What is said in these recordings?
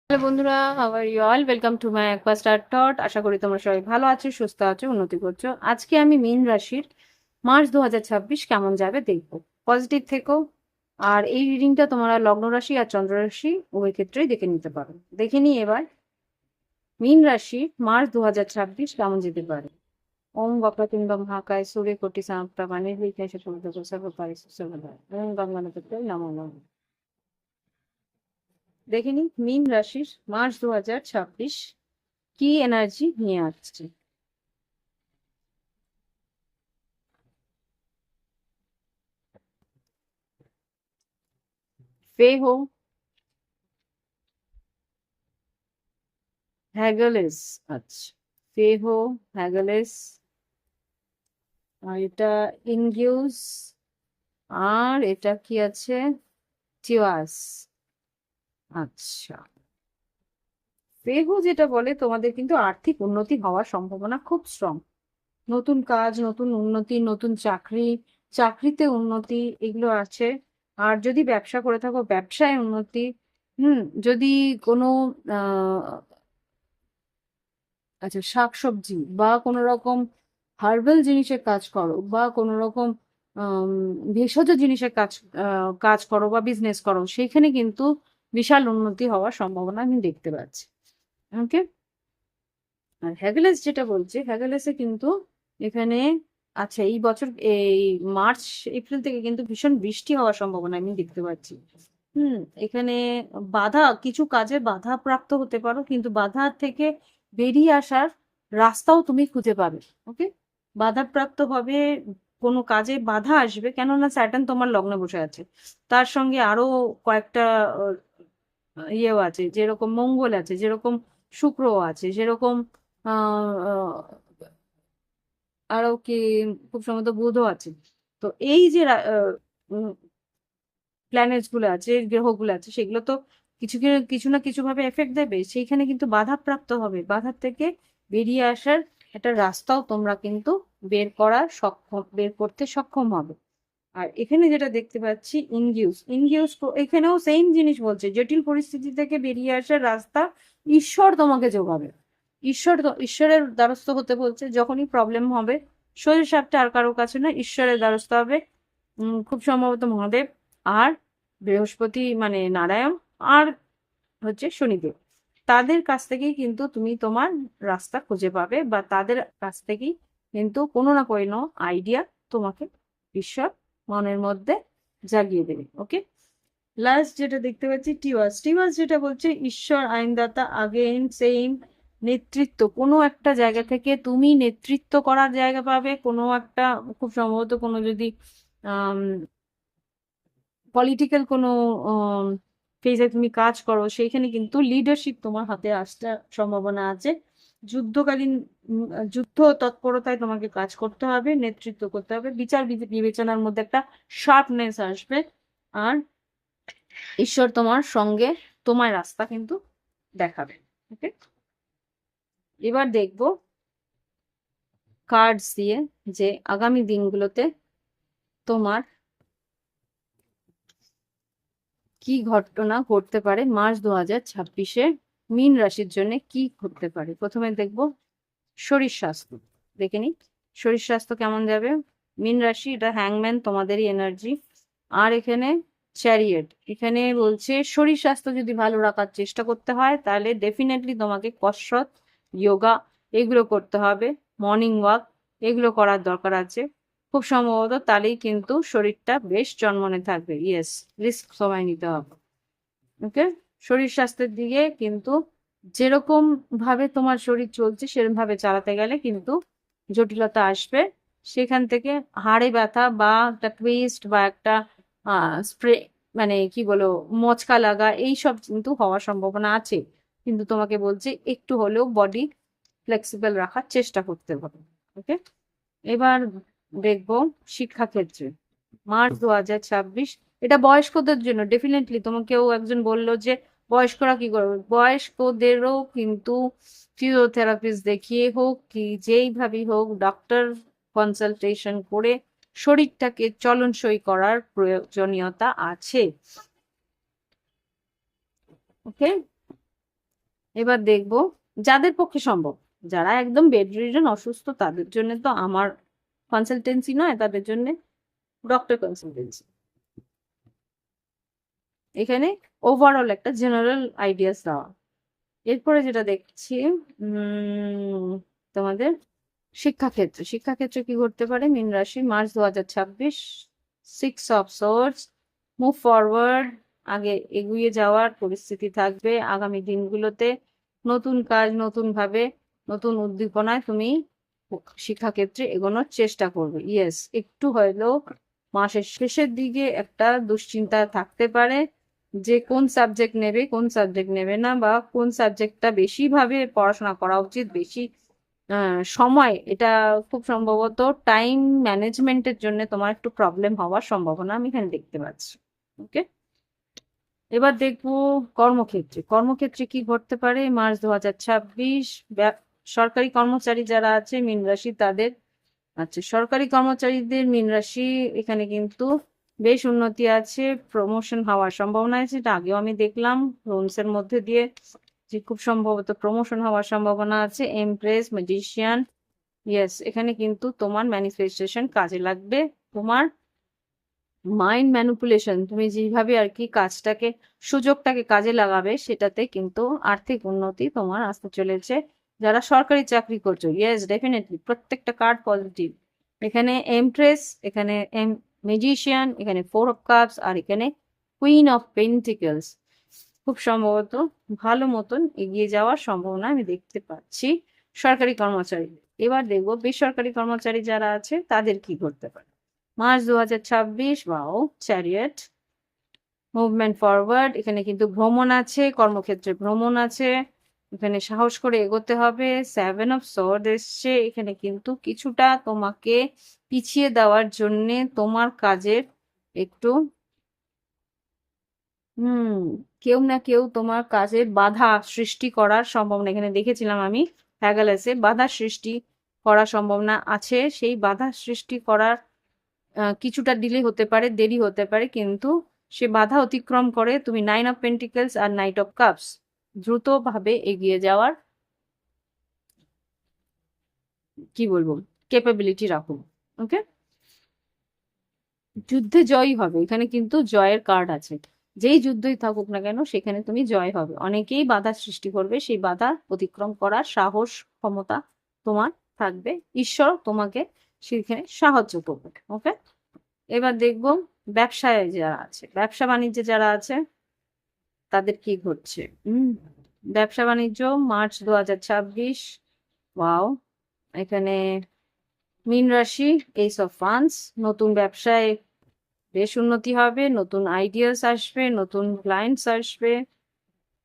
Hello বন্ধুরা, how are you all? Welcome to my একবার star thought. আশা করি তোমরা সবাই ভালো আছো, সুস্থ আছো, উন্নতি করছো। আজকে আমি মীন রাশির মার্চ 2026 কেমন যাবে দেখবো। পজিটিভ থেকো। আর এই রিডিংটা তোমরা লগ্ন রাশি আর চন্দ্র রাশি উভয় ক্ষেত্রেই দেখে নিতে পারো। দেখে নিই এবার মীন রাশি মার্চ 2026 কেমন যেতে পারে। ওম বক্রতুণ্ড মহাকায় সূর্যকোটি সমপ্রভা নির্বিঘ্নে সর্বকার্যেষু ওম গঙ্গাধর নমো নমঃ। দেখে নিই মীন রাশির মার্চ 2026 কি এনার্জি নিয়ে আসছে। ফেহো, হ্যাগেলেস। আচ্ছা, ফেহো, হ্যাগেলেস, আর এটা ইনগিউস, আর এটা কি আছে, টিওয়াস। আচ্ছা, ফেহো যেটা বলে তোমাদের কিন্তু আর্থিক উন্নতি হওয়ার সম্ভাবনা খুব স্ট্রং। নতুন কাজ, নতুন উন্নতি, নতুন চাকরি, চাকরিতে উন্নতি এগুলো আছে। আর যদি ব্যবসা করে থাকো ব্যবসায় উন্নতি। যদি কোনো আহ আচ্ছা শাকসবজি বা কোনো রকম হার্বাল জিনিসের কাজ করো, বা কোনো রকম আম, ভেষজ জিনিসের কাজ করো বা বিজনেস করো, সেইখানে কিন্তু বিশাল উন্নতি হওয়ার সম্ভাবনা আমি দেখতে পাচ্ছি। ওকে। আর হ্যাগেলেস যেটা বলছে, হ্যাগেলেসে কিন্তু এখানে আচ্ছা এই বছর এই মার্চ এপ্রিল থেকে কিন্তু ভীষণ বৃষ্টি হওয়ার সম্ভাবনা আমি দেখতে পাচ্ছি। হুম। এখানে কিছু কাজে বাধা প্রাপ্ত হতে পারো, কিন্তু বাধা থেকে বেরিয়ে আসার রাস্তাও তুমি খুঁজে পাবে। ওকে। বাধাপ্রাপ্ত হবে, কোনো কাজে বাধা আসবে, কেননা স্যাটার্ন তোমার লগ্নে বসে আছে। তার সঙ্গে আরো কয়েকটা ইয়েও আছে, যেরকম মঙ্গল আছে, যেরকম শুক্র আছে, যেরকম আহ আহ, আরো কি খুব সম্ভবত বুধও আছে। তো এই যে প্ল্যানেটস গুলো আছে, গ্রহগুলো আছে, সেগুলো তো কিছু না কিছু ভাবে এফেক্ট দেবে, সেইখানে কিন্তু বাধাপ্রাপ্ত হবে। বাধার থেকে বেরিয়ে আসার একটা রাস্তাও তোমরা কিন্তু বের করতে সক্ষম হবে। আর এখানে যেটা দেখতে পাচ্ছি, ইনগিউস এখানেও সেম জিনিস বলছে, জটিল পরিস্থিতি থেকে বেরিয়ে আসার রাস্তা ঈশ্বর তোমাকে যোগাবে। ঈশ্বরের দ্বারস্থ হতে বলছে। যখনই প্রবলেম হবে, শরীর স্বার্থে আর কারো কাছে না, ঈশ্বরের দ্বারস্থ হবে। খুব সম্ভবত মহাদেব, আর বৃহস্পতি মানে নারায়ণ, আর হচ্ছে শনিদেব। তাদের কাছ থেকেই কিন্তু তুমি তোমার রাস্তা খুঁজে পাবে, বা তাদের কাছ থেকেই কিন্তু কোনো না কোনো আইডিয়া তোমাকে ঈশ্বর মনের মধ্যে জাগিয়ে দেবে। ওকে। লাস্ট যেটা দেখতে পাচ্ছি, টিওয়াস যেটা বলছে ঈশ্বর আইনদাতা, আগেন সেম। নেতৃত্ব, কোনো একটা জায়গা থেকে তুমি নেতৃত্ব করার জায়গা পাবে। কোনো একটা খুব সম্ভবত কোনো যদি পলিটিক্যাল কোনো ফেজে তুমি কাজ করো, সেইখানে কিন্তু লিডারশিপ তোমার হাতে আসার সম্ভাবনা আছে। যুদ্ধকালীন যুদ্ধ তৎপরতায় তোমাকে কাজ করতে হবে, নেতৃত্ব করতে হবে, বিবেচনার মধ্যে একটা শার্পনেস আসবে। আর ঈশ্বর তোমার সঙ্গে তোমার রাস্তা কিন্তু দেখাবে। ওকে। এবার দেখবো কার্ডস দিয়ে যে আগামী দিনগুলোতে তোমার কি ঘটনা ঘটতে পারে। মার্চ 2026-এ মীন রাশির জন্য কি ঘটতে পারে। প্রথমে দেখবো শরীর স্বাস্থ্য। দেখে নি শরীর স্বাস্থ্য কেমন যাবে। মীন রাশি, এটা হ্যাংম্যান, তোমাদেরই এনার্জি। আর এখানে চ্যারিয়েট, এখানে বলছে শরীর স্বাস্থ্য যদি ভালো রাখার চেষ্টা করতে হয়, তাহলে ডেফিনেটলি তোমাকে কসরত, যোগা এগুলো করতে হবে, মর্নিং ওয়াক এগুলো করার দরকার আছে। খুব সম্ভবত তাহলেই কিন্তু শরীরটা বেশ চনমনে থাকবে। ইয়েস, রিস্ক সময় নিতে হবে। ওকে। শরীর স্বাস্থ্যের দিকে কিন্তু যেরকম ভাবে তোমার শরীর চলছে সেরকম ভাবে চালাতে গেলে কিন্তু জটিলতা আসবে। সেখান থেকে হাড়ে ব্যথা বা একটা টুইস্ট বা একটা স্প্রে মানে কি বলো মচকা লাগা এইসব কিন্তু হওয়ার সম্ভাবনা আছে। কিন্তু তোমাকে বলছে একটু হলেও বডি ফ্লেক্সিবল রাখার চেষ্টা করতে হবে। ওকে, এবার দেখবো শিক্ষাক্ষেত্রে মার্চ 2026, এটা বয়স্কদের জন্য ডেফিনেটলি। তোমাকেও একজন বললো যে বয়স্করা কি করবে, বয়স্কদেরও কিন্তু ফিজিওথেরাপিস্ট দেখিয়ে হোক কি যেইভাবেই হোক ডক্টর কনসালটেশন করে শরীরটাকে চলনসই করার প্রয়োজনীয়তা আছে। ওকে, এবার দেখবো যাদের পক্ষে সম্ভব, যারা একদম বেডরিডেন অসুস্থ তাদের জন্য তো আমার কনসালটেন্সি নয়, তাদের জন্য ডক্টর কনসালটেন্সি। এখানে ওভারঅল একটা জেনারেল আইডিয়াস দেওয়া। এরপরে যেটা দেখছি তোমাদের শিক্ষাক্ষেত্রে কি করতে পারে মীন রাশি March 2026, 6 of swords, move forward, আগে এগিয়ে যাওয়ার পরিস্থিতি থাকবে আগামী দিনগুলোতে। নতুন কাজ, নতুন ভাবে, নতুন উদ্দীপনায় তুমি শিক্ষাক্ষেত্রে এগোনোর চেষ্টা করবে। ইয়েস, একটু হলেও মাসের শেষের দিকে একটা দুশ্চিন্তা থাকতে পারে যে কোন সাবজেক্ট নেবে কোন সাবজেক্ট নেবে না, বা কোন সাবজেক্টটা বেশি ভাবে পড়াশোনা করা উচিত, বেশি সময়, এটা খুব সম্ভবত টাইম ম্যানেজমেন্টের জন্য তোমার একটু প্রবলেম হওয়ার সম্ভাবনা আমি এখানে দেখতে পাচ্ছি। ওকে, এবার দেখবো কর্মক্ষেত্রে কি ঘটতে পারে মার্চ 2026। সরকারি কর্মচারী যারা আছে মীন রাশি তাদের, আচ্ছা সরকারি কর্মচারীদের মীন রাশি এখানে কিন্তু বেশ উন্নতি আছে, প্রমোশন হওয়ার সম্ভাবনা আছে। এটা আগেও আমি দেখলাম রুলস এর মধ্যে দিয়ে যে খুব সম্ভবত প্রমোশন হওয়ার সম্ভাবনা আছে। এমপ্রেস, ম্যাজিশিয়ান, ইয়েস, এখানে কিন্তু তোমার ম্যানিফেস্টেশন কাজে লাগবে। তোমার মাইন্ড ম্যানিপুলেশন, তুমি যেভাবে আর কি কাজটাকে, সুযোগটাকে কাজে লাগাবে, সেটাতে কিন্তু আর্থিক উন্নতি তোমার আসতে চলেছে। যারা সরকারি চাকরি করছো, ইয়েস ডেফিনেটলি প্রত্যেকটা কার্ড পজিটিভ। এখানে এমপ্রেস, এখানে ম্যাজিশিয়ান, এখানে 4 অফ কাপস, আর এখানে কুইন অফ পেন্টিকলস। খুব সম্ভবত ভালো মতন এগিয়ে যাওয়ার সম্ভাবনা আমি দেখতে পাচ্ছি সরকারি কর্মচারী। এবার দেখবো বেসরকারি কর্মচারী যারা আছে তাদের কি করতে পারে March 2026। Wow, chariot, movement forward, এখানে কিন্তু ভ্রমণ আছে, কর্মক্ষেত্রে ভ্রমণ আছে, এখানে সাহস করে এগোতে হবে। 7 অফ সোর্ড এসছে, এখানে কিন্তু কিছুটা তোমাকে পিছিয়ে দেওয়ার জন্য তোমার কাজের একটু কেউ না কেউ তোমার কাজে বাধা সৃষ্টি করার সম্ভাবনা এখানে দেখেছিলাম আমি। প্যাগালাসে বাধা সৃষ্টি করার সম্ভাবনা আছে। সেই বাধা সৃষ্টি করার কিছুটা ডিলে হতে পারে, দেরি হতে পারে, কিন্তু সে বাধা অতিক্রম করে তুমি 9 অফ পেন্টিকলস আর 9 অফ কাপস দ্রুতভাবে এগিয়ে যাওয়ার কি বলবো ক্যাপাবিলিটি রাখো। ওকে, যুদ্ধে জয়ী হবে, এখানে কিন্তু জয়ের কার্ড আছে। যেই যুদ্ধই থাকুক না কেন সেখানে তুমি জয় হবে। অনেকেই বাধা সৃষ্টি করবে, সেই বাধা অতিক্রম করার সাহস, ক্ষমতা তোমার থাকবে। ঈশ্বর তোমাকে সেখানে সাহায্য করবে। ওকে, এবার দেখবো ব্যবসায় যারা আছে, ব্যবসা বাণিজ্যে যারা আছে তাদের কি ঘটছে। ব্যবসা বাণিজ্য মার্চ 2026। ওয়াও, এখানে মীন রাশি, এইস অফ ওয়ান্স, নতুন ব্যবসায় বেশ উন্নতি হবে, নতুন আইডিয়াস আসবে, নতুন ক্লায়েন্টস আসবে।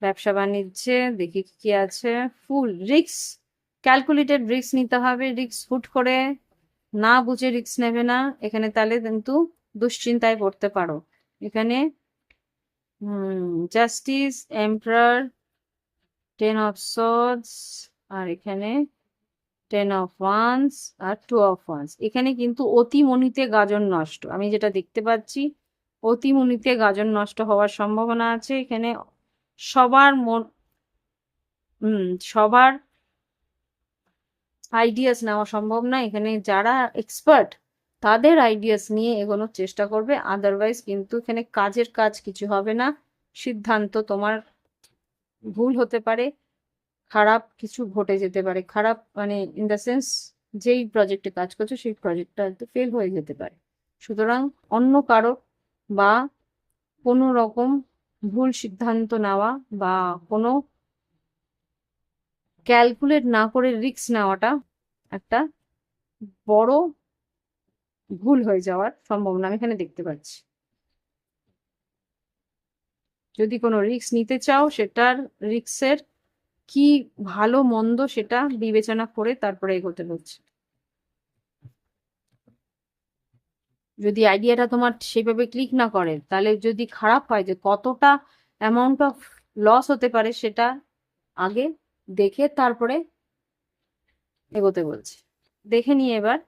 ব্যবসা বাণিজ্যে দেখি কি আছে, ফুল রিস্ক, ক্যালকুলেটেড রিস্ক নিতে হবে। রিস্ক হুট করে না বুঝে রিস্ক নেবে না, এখানে তাহলে কিন্তু দুশ্চিন্তায় পড়তে পারো। এখানে জাস্টিস, এম্পারার, 10 অফ সোর্ডস, আর এখানে 10 অফ ওয়ান্স আর 2 অফ ওয়ান্স। এখানে কিন্তু অতিমনিতে গাজন নষ্ট, আমি যেটা দেখতে পাচ্ছি অতিমনিতে গাজন নষ্ট হওয়ার সম্ভাবনা আছে। এখানে সবার সবার আইডিয়াস নেওয়া সম্ভব না। এখানে যারা এক্সপার্ট তাদের আইডিয়াস নিয়ে এগোনোর চেষ্টা করবে, আদারওয়াইজ কিন্তু এখানে কাজের কাজ কিছু হবে না। সিদ্ধান্ত তোমার ভুল হতে পারে, খারাপ কিছু ঘটে যেতে পারে, খারাপ মানে ইন দ্য সেন্স যেই প্রজেক্টে কাজ করছো সেই প্রজেক্টটা ফেল হয়ে যেতে পারে। সুতরাং অন্য কারো বা কোনো রকম ভুল সিদ্ধান্ত নেওয়া বা কোনো ক্যালকুলেট না করে রিস্ক নেওয়াটা একটা বড় ভুল হয়ে যাওয়ার সম্ভাবনা আমি এখানে দেখতে পাচ্ছি। যদি কোনো রিস্ক নিতে চাও সেটার রিস্কের কি ভালো মন্দ সেটা বিবেচনা করে তারপরে এগোতে হচ্ছে। যদি আইডিয়াটা তোমার সেভাবে ক্লিক না করে, তাহলে যদি খারাপ হয় যে কতটা অ্যামাউন্ট অফ লস হতে পারে, সেটা আগে দেখে তারপরে এগোতে বলছে। দেখে নিয়ে এবার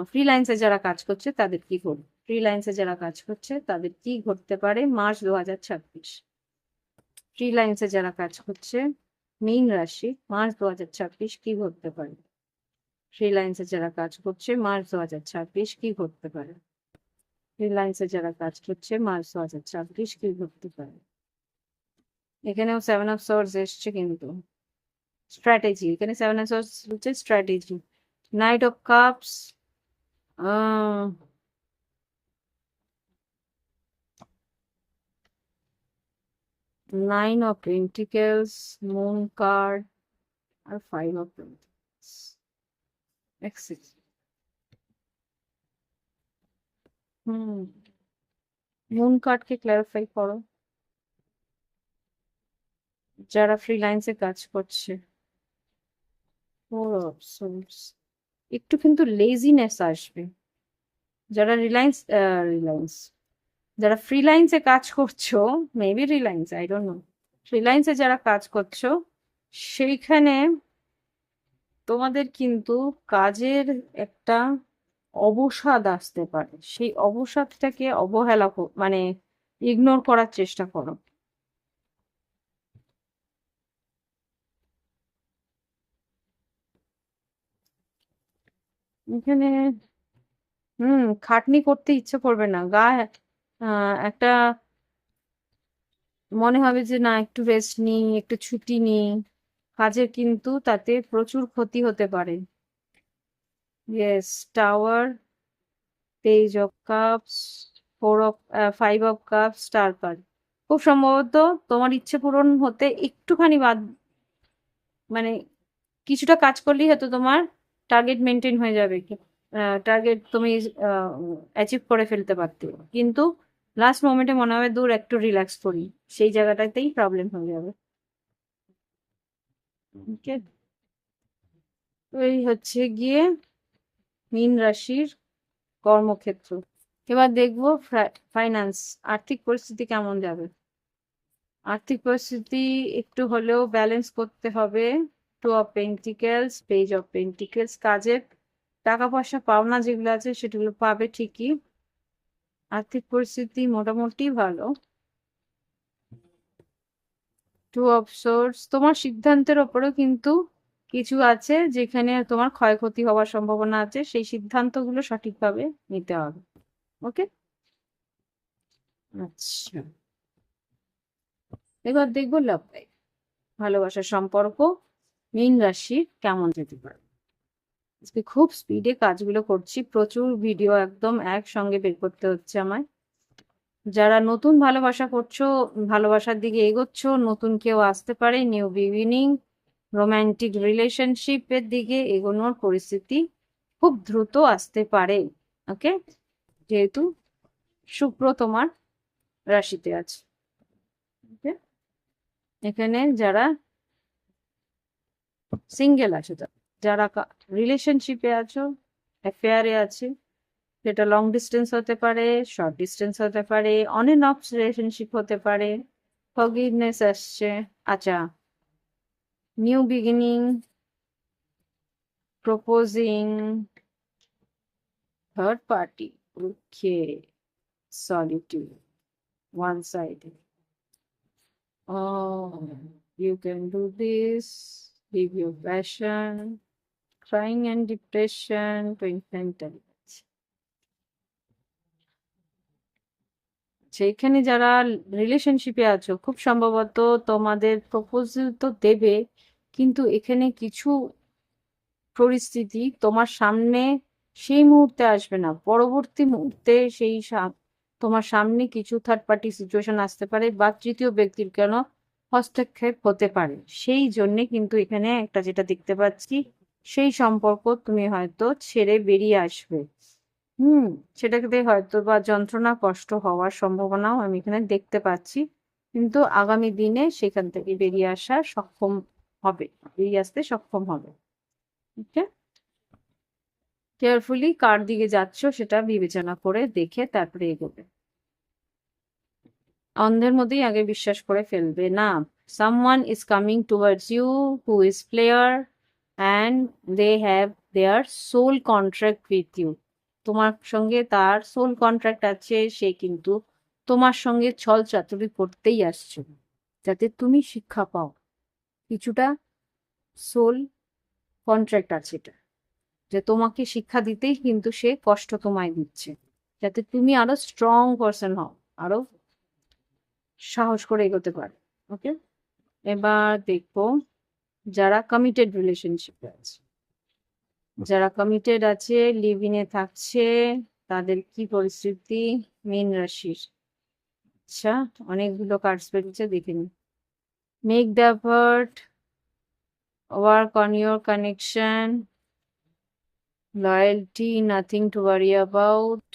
ফ্রিল্যান্সে যারা কাজ করছে তাদের কি ঘটবে, ফ্রিল্যান্সে যারা কাজ করছে তাদের কি ঘটতে পারে মার্চ 2026। ফ্রিল্যান্সে যারা কাজ করছে মীন রাশি, মার্চ 2026 কি ঘটতে পারে? ফ্রিল্যান্সে যারা কাজ করছে মার্চ 2026 কি ঘটতে পারে? ফ্রিল্যান্সে যারা কাজ করছে মার্চ 2026 কি ঘটতে পারে? এখানেও 7 অফ সোর্স এসছে, কিন্তু স্ট্র্যাটেজি, এখানে 7 অফ সোর্স হচ্ছে strategy. Knight of cups, 9 of pentacles, moon card, আর 5 অফ পেন্টিকেলস। হুম, মুন কার্ডকে ক্লারিফাই করো যারা ফ্রিল্যান্সে কাজ করছে। 4 অফ সোর্স, একটু কিন্তু লেজিনেস আসবে। যারা রিলায়েন্স যারা ফ্রিল্যান্সে কাজ করছো, maybe reliance, I don't know, ফ্রিল্যান্সে যারা কাজ করছো সেইখানে তোমাদের কিন্তু কাজের একটা অবসাদ আসতে পারে। সেই অবসাদটাকে মানে ইগনোর করার চেষ্টা করো। এখানে খাটনি করতে ইচ্ছে করবে না, একটা মনে হবে যে না, একটু রেস্ট নিই, একটু ছুটি নিই। কাজের কিন্তু তাতে প্রচুর ক্ষতি হতে পারে। Yes, tower, page of cups, 5 of cups, star card. খুব সম্ভবত তোমার ইচ্ছে পূরণ হতে একটুখানি মানে কিছুটা কাজ করলেই হয়তো তোমার টার্গেট মেনটেন হয়ে যাবে, টার্গেট তুমি অ্যাচিভ করে ফেলতে পারতে, কিন্তু লাস্ট মোমেন্টে মনে হবে দূর একটু রিল্যাক্স করি, সেই জায়গাটাতেই প্রবলেম হয়ে যাবে। ওকে, এই হচ্ছে গিয়ে মীন রাশির কর্মক্ষেত্র। এবার দেখবো ফাইন্যান্স, আর্থিক পরিস্থিতি কেমন যাবে। আর্থিক পরিস্থিতি একটু হলেও ব্যালেন্স করতে হবে। 2 of pentacles, page of pentacles, কাজের টাকা পয়সা পাওনা যেগুলো আছে সেগুলো পাবে ঠিকই। আর্থিক পরিস্থিতি মোটামুটি ভালো। 2 অফ সোর্স, তোমার সিদ্ধান্তের ওপরেও কিন্তু কিছু আছে যেখানে তোমার ক্ষয়ক্ষতি হওয়ার সম্ভাবনা আছে, সেই সিদ্ধান্তগুলো সঠিকভাবে নিতে হবে। ওকে, আচ্ছা, এবার দেখবো লাভ লাইফ, ভালোবাসার সম্পর্ক মীন রাশির কেমন যেতে পারে। আজকে খুব স্পিডে কাজগুলো করছি, প্রচুর ভিডিও একদম একসঙ্গে বের করতে হচ্ছে আমায়। যারা নতুন ভালোবাসা করছো, ভালোবাসার দিকে এগোচ্ছ, নতুন কেউ আসতে পারে, নিউ বিগিনিং, রোমান্টিক রিলেশনশিপের দিকে এগোনোর পরিস্থিতি খুব দ্রুত আসতে পারে। ওকে, যেহেতু শুক্র তোমার রাশিতে আছে। ওকে, এখানে যারা সিঙ্গেল আছো, যারা রিলেশনশিপে আছো, অ্যাফেয়ারে আছে, সেটা লং ডিস্টেন্স হতে পারে, শর্ট ডিস্টেন্স হতে পারে, অন এন্ড অফ রিলেশনশিপ হতে পারে, ফরগিভনেস আসছে। আচ্ছা, new beginning, proposing, third party, okay, solitude, one sided, oh, you can do this, live your passion, crying and depression, twin pentacles। সেইখানে যারা রিলেশনশিপে আছো, খুব সম্ভবত তোমাদের প্রপোজাল তো দেবে, কিন্তু এখানে কিছু পরিস্থিতি তোমার সামনে সেই মুহূর্তে আসবে না, পরবর্তী মুহূর্তে তোমার সামনে কিছু থার্ড পার্টি সিচুয়েশন আসতে পারে, বা তৃতীয় ব্যক্তির কেন হস্তক্ষেপ হতে পারে। সেই জন্যে কিন্তু এখানে একটা যেটা দেখতে পাচ্ছি, সেই সম্পর্ক তুমি হয়তো ছেড়ে বেরিয়ে আসবে। সেটাকে হয়তো বা যন্ত্রণা কষ্ট হওয়ার সম্ভাবনাও আমি এখানে দেখতে পাচ্ছি। কিন্তু আগামী দিনে সেখান থেকে বেরিয়ে আসা সক্ষম হবে, বেরিয়ে আসতে সক্ষম হবে। ওকে, কেয়ারফুলি কার দিকে যাচ্ছ সেটা বিবেচনা করে দেখে তারপরে এগোবে। অন্ধের মধ্যেই আগে বিশ্বাস করে ফেলবে না। Someone is coming towards you who is player and they have their soul contract with you. তোমার সঙ্গে তার সোল কন্ট্রাক্ট আছে, সে কিন্তু তোমার সঙ্গে ছল চাতুরি করতেই আসছে যাতে তুমি শিক্ষা পাও। কিছুটা সোল কন্ট্রাক্ট আছে এটা, যে তোমাকে শিক্ষা দিতেই কিন্তু সে কষ্ট তোমায় দিচ্ছে, যাতে তুমি আরো স্ট্রং পারসন হও, আরো সাহস করে এগোতে পারো। ওকে, এবার দেখবো যারা কমিটেড রিলেশনশিপে আছে, যারা কমিটেড আছে, লিভ ইনে থাকছে, তাদের কি পরিস্থিতি। মীন রাশির, আচ্ছা অনেকগুলো কার্ডস বেরিয়েছে, দেখে নি। Make the effort, work on your connection, loyalty, nothing to worry about,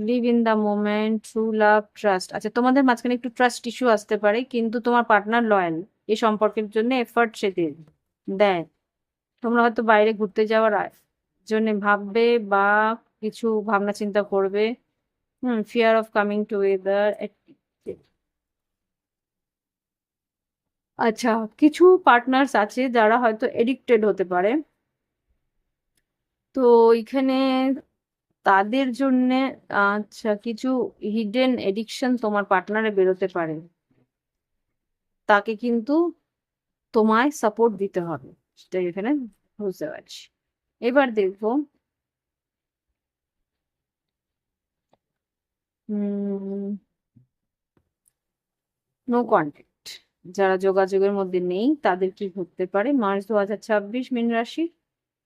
live in the moment, true love, trust. আচ্ছা তোমাদের মাঝখানে একটু ট্রাস্ট ইস্যু আসতে পারে, কিন্তু তোমার পার্টনার লয়াল, এই সম্পর্কের জন্য এফর্ট সে দেয়। তোমরা হয়তো বাইরে ঘুরতে যাওয়ার জন্য ভাববে বা কিছু ভাবনা চিন্তা করবে। Fear of coming together. আচ্ছা, কিছু পার্টনার্স আছে যারা হয়তো এডিক্টেড হতে পারে, তো এখানে তাদের জন্য আচ্ছা কিছু হিডেন এডিকশন তোমার পার্টনারে বেরোতে পারে, তাকে কিন্তু তোমায় সাপোর্ট দিতে হবে, সেটা এখানে বুঝতে পারছি। এবার দেখবো নো কন্ট্যাক্ট, যারা যোগাযোগের মধ্যে নেই তাদের কি ঘটতে পারে মার্চ 2026 মীন রাশি।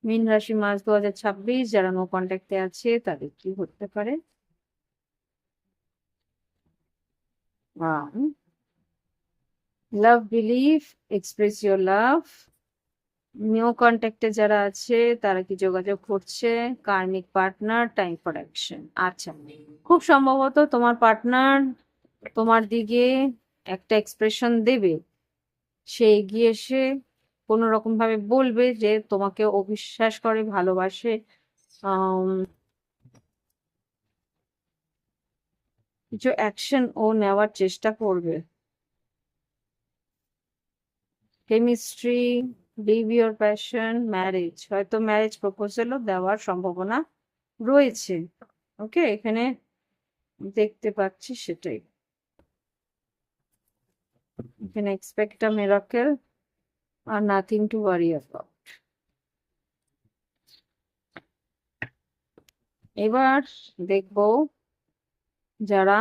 মীন রাশি মার্চ 2026, যারা নো কন্ট্যাক্টে আছে তাদের কি ঘটতে পারে। Love, believe, express your love. No কন্ট্যাক্টে যারা আছে তারা কি যোগাযোগ করছে, karmic partner, time for action. আচ্ছা, খুব সম্ভবত তোমার পার্টনার তোমার দিকে একটা এক্সপ্রেশন দেবে, সে এগিয়ে এসে কোনো রকম ভাবে বলবে যে তোমাকে অবিশ্বাস করে, ভালোবাসে, আম, কিছু অ্যাকশন ও নেওয়ার চেষ্টা করবে। Chemistry, live your passion, marriage, হয়তো ম্যারেজ প্রপোজালও দেওয়ার সম্ভাবনা রয়েছে। ওকে, এখানে দেখতে পাচ্ছি সেটাই, এখানে এক্সপেক্ট আ মিরাকেল আর নাথিং টু ওয়ারি অ্যাবাউট। এবার দেখবো যারা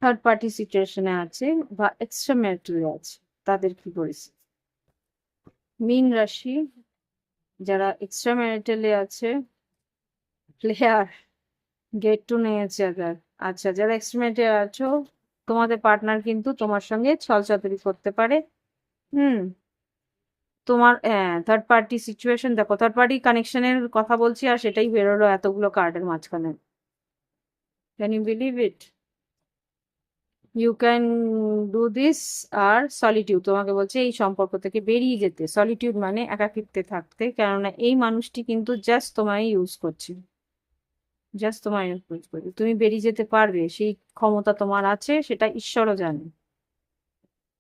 থার্ড পার্টি সিচুয়েশনে আছে বা এক্সট্রা ম্যারিটাল আছে তাদের কি পরিস্থিতি। মীন রাশি, যারা এক্সট্রা ম্যারিটালে আছে, player, get to know each other. আচ্ছা, যারা এক্সট্রা ম্যারিটালে আছো, তোমাদের পার্টনার কিন্তু তোমার সঙ্গে ছলচাতুরি করতে পারে। হুম, তোমার থার্ড পার্টি সিচুয়েশন দেখো, থার্ড পার্টি কানেকশনের কথা বলছি আর সেটাই বেরোলো এতগুলো কার্ডের মাঝখানে। Can you believe it? You can do this. আর সলিটিউড, তোমাকে বলছে এই সম্পর্ক থেকে বেরিয়ে যেতে। সলিটিউড মানে একাকিত্বে থাকতে, কেননা এই মানুষটি কিন্তু জাস্ট তোমায় ইউজ করছে, জাস্ট তোমায় ইউজ করছে। তুমি বেরিয়ে যেতে পারবে, সেই ক্ষমতা তোমার আছে, সেটা ঈশ্বরও জানে।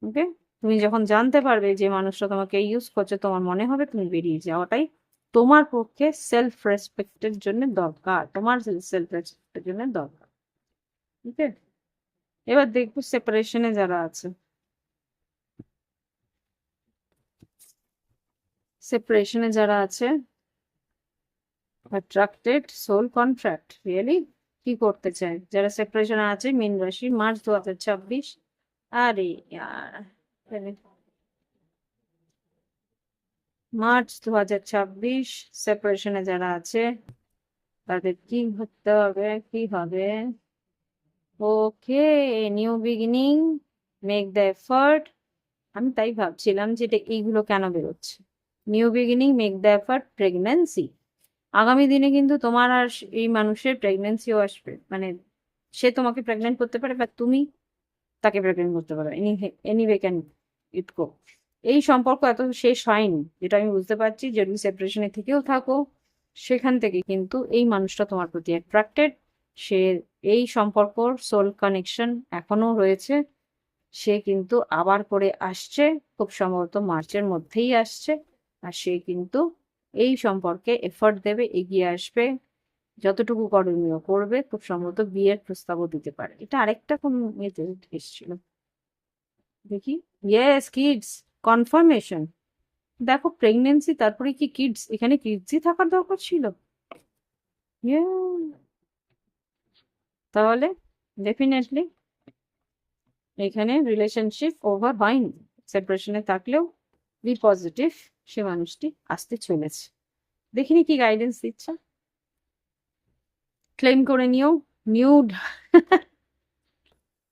ওকে, তুমি যখন জানতে পারবে যে মানুষটা তোমাকে ইউজ করছে, তোমার মনে হবে তুমি বেরিয়ে যাওয়াটাই তোমার পক্ষে সেলফ রেসপেক্টের জন্য দরকার, তোমার সেলফ রেসপেক্টের জন্য দরকার। ওকে, এবার দেখবো সেপারেশনে যারা আছে, সেপারেশনে যারা আছে, অ্যাট্রাক্টেড, সোল কন্ট্রাক্ট, রিয়েলি কি করতে চায় যারা সেপারেশনে আছে। মীন রাশি মার্চ 2026। আরে ইয়ার, মার্চ 2026 সেপারেশনে যারা আছে তাদের কি করতে হবে, কি হবে। Okay, new beginning, make the effort. আমি তাই ভাবছিলাম যে এটা এইগুলো কেন বেরোচ্ছে। New beginning, make the effort, pregnancy. আগামী দিনে কিন্তু তোমার আর এই মানুষের প্রেগন্যান্সিও আসবে, মানে সে তোমাকে প্রেগনেন্ট করতে পারে বা তুমি তাকে প্রেগনেন্ট করতে পারো, এনিওয়ে ক্যান ইট গো। এই সম্পর্ক এত শেষ হয়নি, যেটা আমি বুঝতে পারছি। যদি সেপারেশনে থেকেও থাকো, সেখান থেকে কিন্তু এই মানুষটা তোমার প্রতি অ্যাট্রাক্টেড। সে এই সম্পর্কর সোল কানেকশন এখনো রয়েছে। সে কিন্তু আবার করে আসছে, খুব সম্ভবত মার্চের মধ্যেই আসছে। আর সে কিন্তু এই সম্পর্কে এফর্ট দেবে, এগিয়ে আসবে, যতটুকু করণীয় করবে। খুব সম্ভবত বিয়ের প্রস্তাবও দিতে পারে। এটা আরেকটা কোন ইয়েতে এসেছিল দেখি। Yes, kids confirmation. দেখো প্রেগনেন্সি, তারপরে কি কিডস, এখানে কিডসই থাকার দরকার ছিল। Yeah, তাহলে ডেফিনেটলি এখানে রিলেশনশিপ ওভার হয়নি। সেপারেশনে থাকলেও বি পজিটিভ, সে মানুষটি আসতে চলেছে। দেখিনি কি গাইডেন্স দিচ্ছে। ক্লেম করে নিও নিউড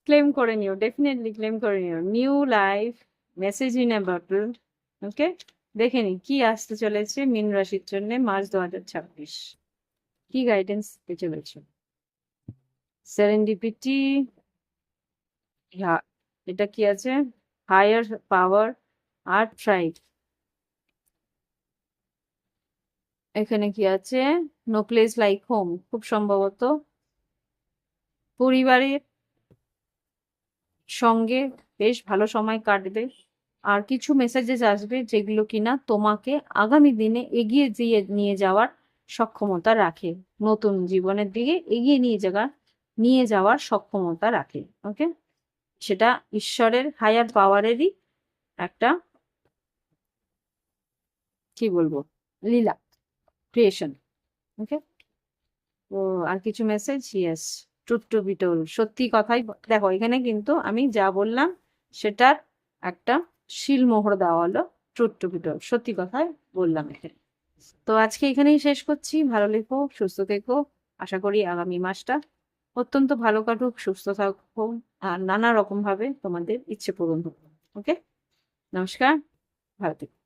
ক্লেম করে নিও, ডেফিনেটলি ক্লেম করে নিও। New life, message in a bottle. Okay, দেখে নি কি আসতে চলেছে মীন রাশির জন্য মার্চ 2026। কি গাইডেন্স দিতে চলেছে। সেরেন্ডিপিটি, এটা কি আছে, হায়ার পাওয়ার, আর্ট ট্রাইব। এখানে কি আছে, নো প্লেস লাইক হোম। খুব সম্ভবত পরিবারের সঙ্গে বেশ ভালো সময় কাটবে। আর কিছু মেসেজেস আসবে যেগুলো কিনা তোমাকে আগামী দিনে এগিয়ে দিয়ে নিয়ে যাওয়ার সক্ষমতা রাখে, নতুন জীবনের দিকে এগিয়ে নিয়ে যাওয়ার সক্ষমতা রাখে। ওকে, সেটা ঈশ্বরের হায়ার পাওয়ারেরই একটা, কি বলবো, লীলা, ক্রিয়েশন। ওকে, তো আর কিছু message, yes, truth two be told, সত্যি কথাই দেখো এখানে কিন্তু আমি যা বললাম সেটার একটা শিলমোহর দেওয়া হলো। ট্রুথ টু বি টোল্ড, সত্যি কথাই বললাম এখানে। তো আজকে এখানেই শেষ করছি। ভালো থেকো, সুস্থ থেকো। আশা করি আগামী মাসটা অত্যন্ত ভালো কাটুক, সুস্থ থাকো, আর নানা রকম ভাবে তোমাদের ইচ্ছে পূরণ হোক। ওকে, নমস্কার, ভালো থেকো।